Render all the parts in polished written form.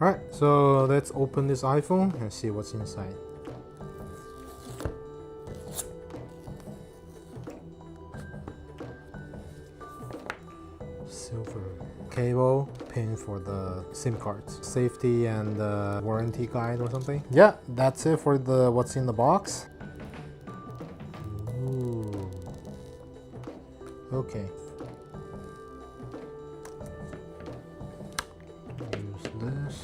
Alright, so let's open this iPhone and see what's inside. Silver cable, pin for the SIM cards, safety and warranty guide or something. Yeah, that's it for the what's in the box. Ooh. Okay. Use this.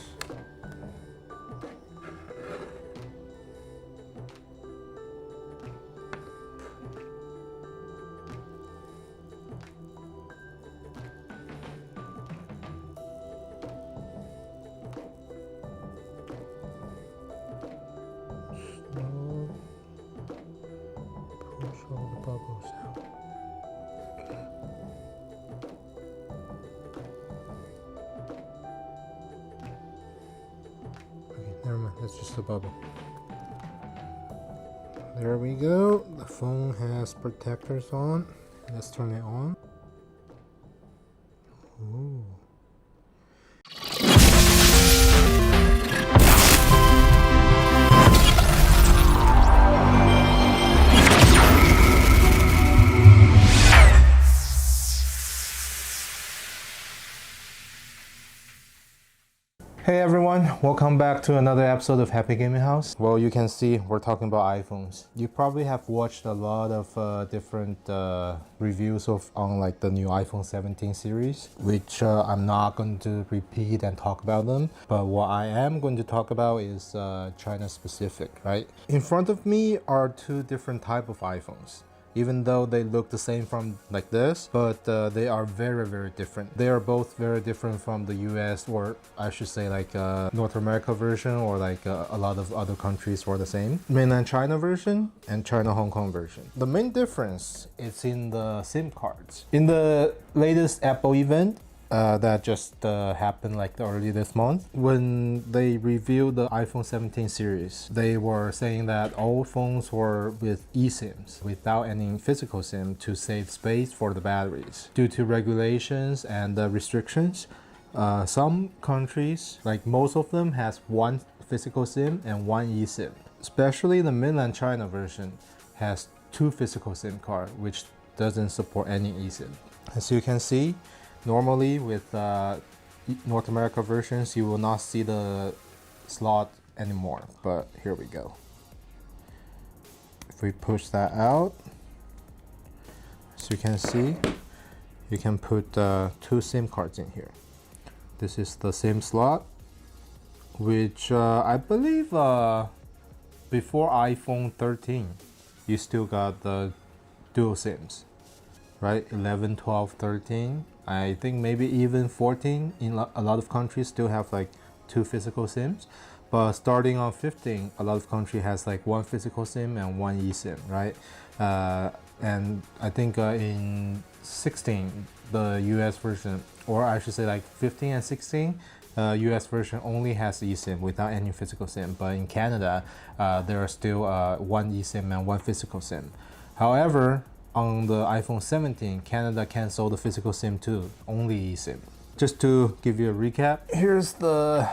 Push all the bubbles out. Okay, never mind, that's just a bubble. There we go. The phone has protectors on. Let's turn it on. Ooh. Hey everyone, welcome back to another episode of Happy Gaming House. Well, you can see we're talking about iPhones. You probably have watched a lot of different reviews on like the new iPhone 17 series, which I'm not going to repeat and talk about them. But what I am going to talk about is China specific, right? In front of me are two different type of iPhones. Even though they look the same from like this, but they are very different. They are both very different from the US, or I should say like North America version, or like a lot of other countries were the same. Mainland China version and China Hong Kong version. The main difference is in the SIM cards. In the latest Apple event, that just happened like early this month, when they reviewed the iPhone 17 series, they were saying that all phones were with eSIMs without any physical SIM to save space for the batteries. Due to regulations and restrictions, some countries, like most of them, has one physical SIM and one eSIM. Especially the mainland China version has two physical SIM cards, which doesn't support any eSIM. As you can see, normally with North America versions, you will not see the slot anymore, but here we go. If we push that out, as you can see, you can put two SIM cards in here. This is the SIM slot, which I believe before iPhone 13, you still got the dual SIMs, right? 11, 12, 13. I think maybe even 14 in a lot of countries still have like two physical SIMs, but starting on 15, a lot of country has like one physical SIM and one eSIM, right? And I think in 16, the US version, or I should say like 15 and 16, US version only has eSIM without any physical SIM, but in Canada, there are still one eSIM and one physical SIM. However, on the iPhone 17, Canada canceled the physical SIM too, only eSIM. Just to give you a recap, here's the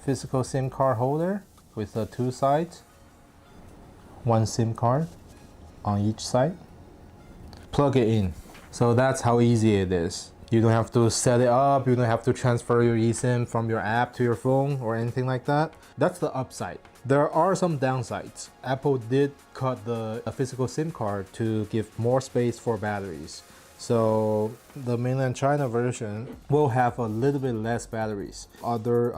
physical SIM card holder with two sides, one SIM card on each side. Plug it in. So that's how easy it is. You don't have to set it up, you don't have to transfer your eSIM from your app to your phone or anything like that. That's the upside. There are some downsides. Apple did cut the physical SIM card to give more space for batteries. So the mainland China version will have a little bit less batteries. Other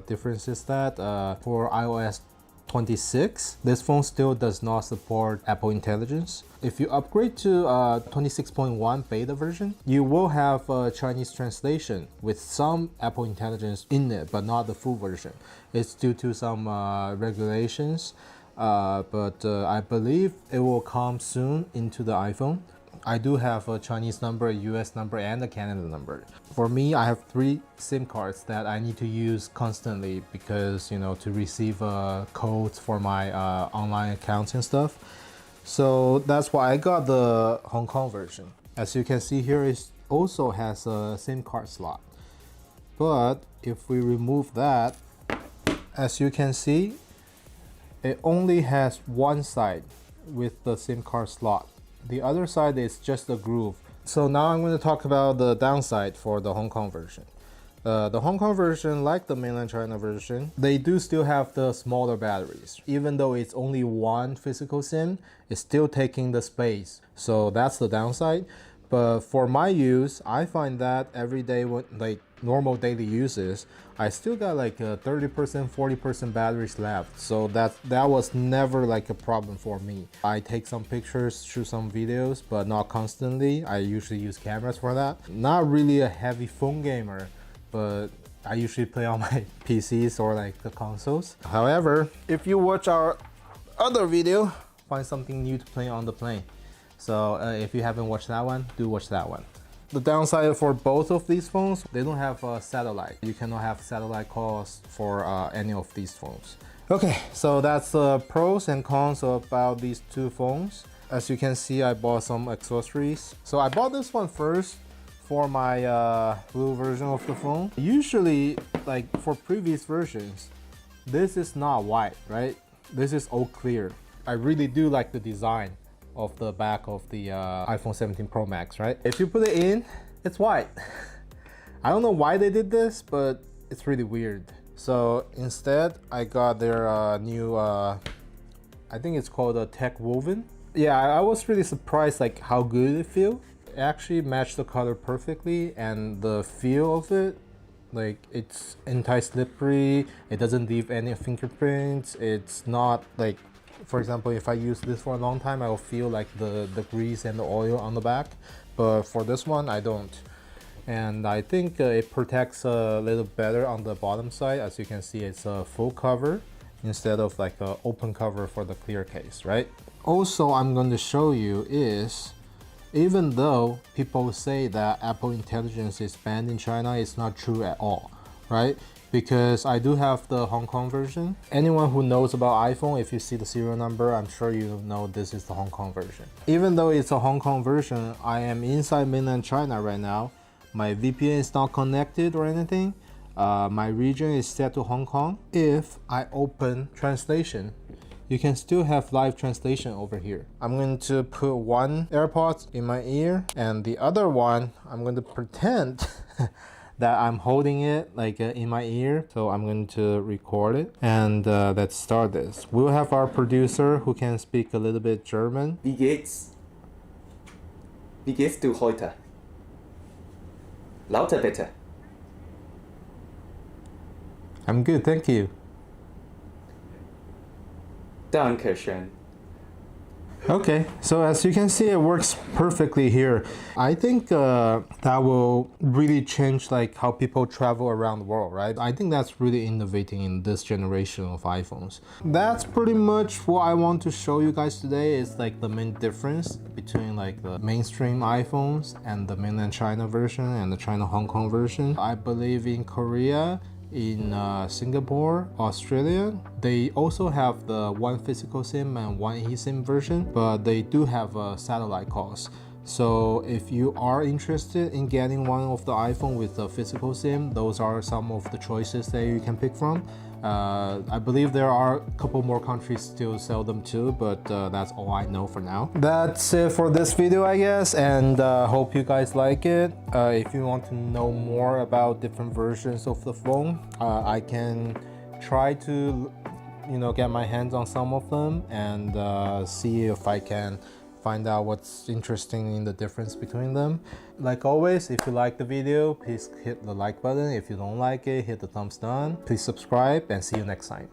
differences that for iOS 26, this phone still does not support Apple Intelligence. If you upgrade to 26.1 beta version, you will have Chinese translation with some Apple Intelligence in it, but not the full version. It's due to some regulations, but I believe it will come soon into the iPhone. I do have a Chinese number, a US number, and a Canada number. For me, I have 3 SIM cards that I need to use constantly because, you know, to receive codes for my online accounts and stuff. So that's why I got the Hong Kong version. As you can see here, it also has a SIM card slot. But if we remove that, as you can see, it only has one side with the SIM card slot. The other side is just a groove. So now I'm going to talk about the downside for the Hong Kong version. The Hong Kong version, like the mainland China version, they do still have the smaller batteries. Even though it's only one physical SIM, it's still taking the space. So that's the downside. But for my use, I find that every day, when like normal daily uses, I still got like 30%, 40% batteries left. So that was never like a problem for me. I take some pictures, shoot some videos, but not constantly. I usually use cameras for that. Not really a heavy phone gamer, but I usually play on my PCs or like the consoles. However, if you watch our other video, find something new to play on the plane. So if you haven't watched that one, do watch that one. The downside for both of these phones, they don't have satellite. You cannot have satellite calls for any of these phones. Okay, so that's the pros and cons about these two phones. As you can see, I bought some accessories. So I bought this one first for my blue version of the phone. Usually, like for previous versions, this is not white, right? This is all clear. I really do like the design of the back of the iPhone 17 Pro Max, right? If you put it in, it's white. I don't know why they did this, but it's really weird. So instead, I got their new, I think it's called a Tech Woven. Yeah, I was really surprised like how good it feels. It actually matched the color perfectly, and the feel of it, like it's anti-slippery, it doesn't leave any fingerprints. It's not like, for example, if I use this for a long time, I will feel like the grease and the oil on the back. But for this one, I don't. And I think it protects a little better on the bottom side. As you can see, it's a full cover instead of like an open cover for the clear case, right? Also, I'm going to show you is, even though people say that Apple Intelligence is banned in China, it's not true at all, right? Because I do have the Hong Kong version. Anyone who knows about iPhone, if you see the serial number, I'm sure you know this is the Hong Kong version. Even though it's a Hong Kong version, I am inside mainland China right now. My VPN is not connected or anything. My region is set to Hong Kong. If I open translation, you can still have live translation over here. I'm going to put one AirPods in my ear, and the other one, I'm going to pretend that I'm holding it like in my ear. So I'm going to record it, and let's start this. We'll have our producer who can speak a little bit German. Wie geht's? Wie gehst du heute? Lauter bitte. I'm good, thank you. Dankeschön. Okay, so as you can see, it works perfectly here. I think that will really change like how people travel around the world, right? I think that's really innovating in this generation of iPhones. That's pretty much what I want to show you guys today, is like the main difference between like the mainstream iPhones and the mainland China version and the China Hong Kong version. I believe in Korea, in Singapore, Australia, they also have the one physical SIM and one eSIM version, but they do have satellite calls. So if you are interested in getting one of the iPhone with a physical SIM, those are some of the choices that you can pick from. I believe there are a couple more countries still sell them too, but that's all I know for now. That's it for this video, I guess, and hope you guys like it. If you want to know more about different versions of the phone, I can try to, get my hands on some of them and see if I can find out what's interesting in the difference between them. Like always, if you like the video, please hit the like button. If you don't like it, hit the thumbs down. Please subscribe, and see you next time.